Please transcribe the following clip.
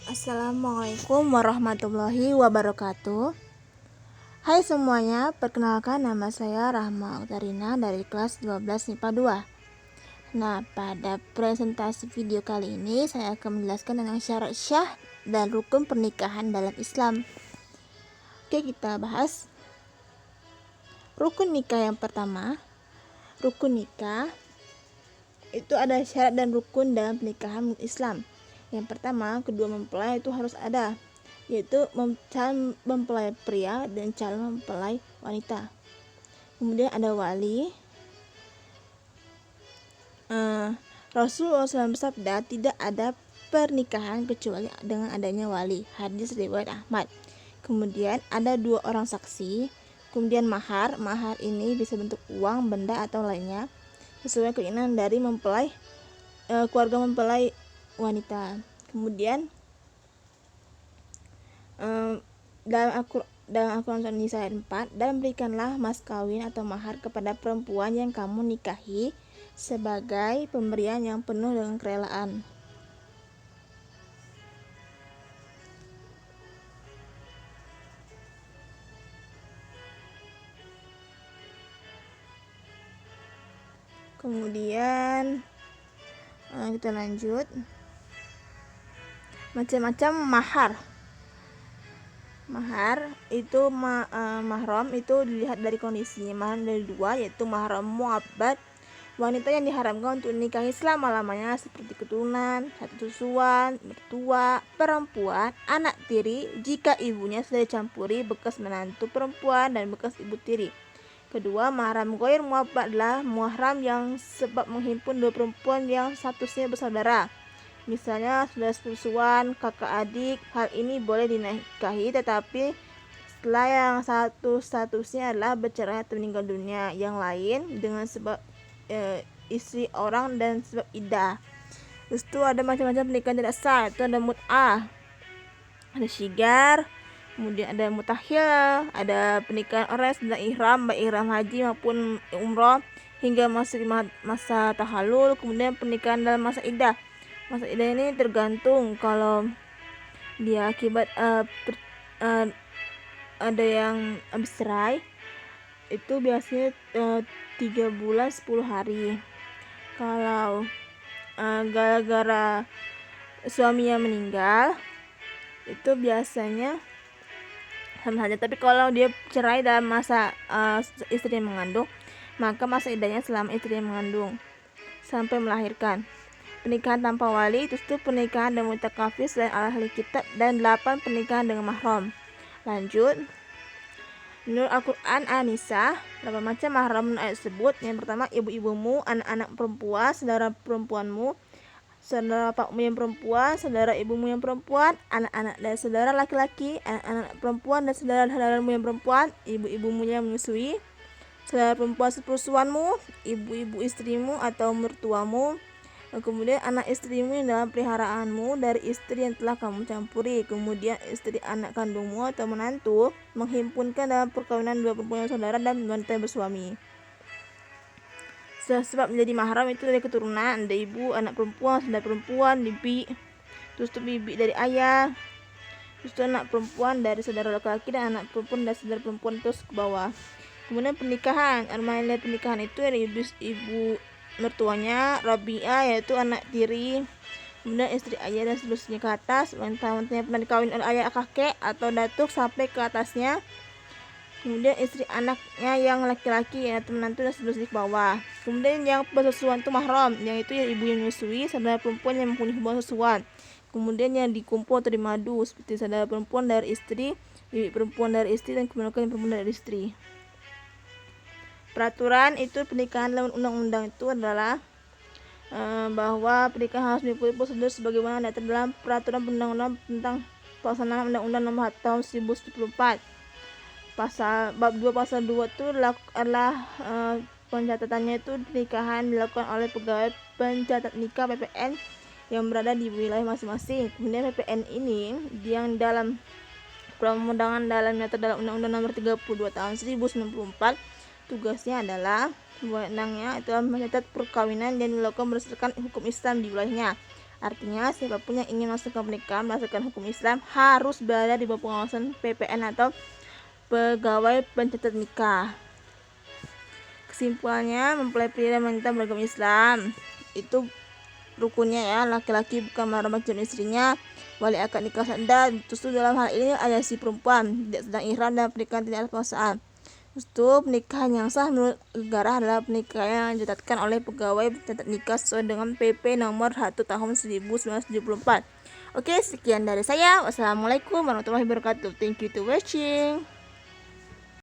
Assalamualaikum warahmatullahi wabarakatuh. Hai semuanya, perkenalkan nama saya Rahma Oktarina dari kelas 12 MIPA 2. Nah, pada presentasi video kali ini saya akan menjelaskan tentang syarat syah dan rukun pernikahan dalam Islam. Oke, kita bahas rukun nikah. Yang pertama, rukun nikah itu ada syarat dan rukun dalam pernikahan Islam. Yang pertama, kedua mempelai itu harus ada, yaitu calon mempelai pria dan calon mempelai wanita. Kemudian ada wali. Rasulullah SAW bersabda, tidak ada pernikahan kecuali dengan adanya wali. Hadis riwayat Ahmad. Kemudian ada 2 orang saksi. Kemudian mahar ini bisa bentuk uang, benda atau lainnya sesuai keinginan dari mempelai keluarga mempelai wanita. Kemudian dalam Al-Quran Surat Nisa ayat 4, dan berikanlah mas kawin atau mahar kepada perempuan yang kamu nikahi sebagai pemberian yang penuh dengan kerelaan. Kemudian kita lanjut, macam-macam mahar itu mahram itu dilihat dari kondisinya. Mahram dari 2, yaitu mahram mu'abbad, wanita yang diharamkan untuk nikahi selama-lamanya, seperti keturunan, satu susuan, mertua, perempuan, anak tiri jika ibunya sudah dicampuri bekas menantu perempuan dan bekas ibu tiri. Kedua, mahram ghair mu'abbad adalah mahram yang sebab menghimpun 2 perempuan yang statusnya bersaudara, misalnya saudara sepupuan, kakak adik. Hal ini boleh dinikahi, tetapi setelah yang satu statusnya adalah bercerai atau meninggal dunia, yang lain dengan sebab istri orang dan sebab iddah. Terus itu ada macam-macam pernikahan tidak sah. Itu ada mut'ah, ada syigar, kemudian ada mutahil, ada pernikahan orang yang sedang ihram, baik ihram haji maupun umroh hingga masuk masa tahalul. Kemudian pernikahan dalam masa iddah. Masa iddah ini tergantung, kalau dia akibat ada yang habis cerai itu biasanya 3 bulan 10 hari. Kalau gara-gara suaminya meninggal itu biasanya sama saja. Tapi kalau dia cerai dalam masa istri yang mengandung, maka masa iddahnya selama istri yang mengandung sampai melahirkan. Pernikahan tanpa wali itu pernikahan dengan wanita kafir selain ahli kitab, dan 8 pernikahan dengan mahram. Lanjut, menurut Al-Quran An-Nisa 8 macam mahram ayat tersebut. Yang pertama, ibu-ibumu, anak-anak perempuan, saudara perempuanmu, saudara bapakmu yang perempuan, saudara ibumu yang perempuan, anak-anak dan saudara laki-laki, anak-anak perempuan dan saudara-saudaramu yang perempuan, ibu-ibumu yang menyusui, saudara perempuan sepusuanmu, ibu-ibu istrimu atau mertuamu, kemudian anak istrimu yang dalam peliharaanmu dari istri yang telah kamu campuri, kemudian istri anak kandungmu atau menantu menghimpunkan dalam perkawinan 2 perempuan yang saudara dan wanita yang bersuami. Sebab menjadi mahram itu dari keturunan, ada ibu, anak perempuan, saudara perempuan, bibi, terus itu bibi dari ayah, terus itu anak perempuan dari saudara laki-laki dan anak perempuan dari saudara perempuan terus ke bawah. Kemudian pernikahan, armailah pernikahan itu dari ibu mertuanya, Rabi'ah yaitu anak tiri, kemudian istri ayah dan seterusnya ke atas. Wanita-wanita yang pernah dikawin oleh ayah, kakek atau datuk sampai ke atasnya. Kemudian istri anaknya yang laki-laki atau menantu dan seterusnya ke bawah. Kemudian yang bersusuan itu mahram, yaitu ibu yang menyusui, saudara perempuan yang mempunyai hubungan susuan. Kemudian yang dikumpul atau dimadu, seperti saudara perempuan dari istri, bibi perempuan dari istri, dan keponakan perempuan dari istri. Peraturan itu pernikahan dalam undang-undang itu adalah bahwa pernikahan harus mengikuti prosedur sebagaimana diatur dalam peraturan perundang-undangan tentang pelaksanaan Undang-Undang Nomor 1 Tahun 1974. Bab 2 pasal 2 itu adalah pencatatannya itu pernikahan dilakukan oleh pegawai pencatat nikah PPN yang berada di wilayah masing-masing. Kemudian PPN ini yang dalam perundangan dalamnya terdalam Undang-Undang Nomor 32 Tahun 1994. Tugasnya adalah wewenangnya itu mencatat perkawinan yang dilakukan berdasarkan hukum Islam di wilayahnya. Artinya siapapun yang ingin masuk ke pernikahan berdasarkan hukum Islam harus berada di bawah pengawasan PPN atau pegawai pencatat nikah. Kesimpulannya, mempelai pria dan wanita beragama Islam itu rukunnya ya, laki-laki bukan mahram calon istrinya, wali akad nikah dan justru dalam hal ini ada si perempuan tidak sedang ihram dan pernikahan tidak ada paksaan. Justru pernikahan yang sah menurut negara adalah pernikahan yang dicatatkan oleh pegawai pencatat nikah sesuai dengan PP nomor 1 tahun 1974. Oke, sekian dari saya. Wassalamualaikum warahmatullahi wabarakatuh. Thank you to watching.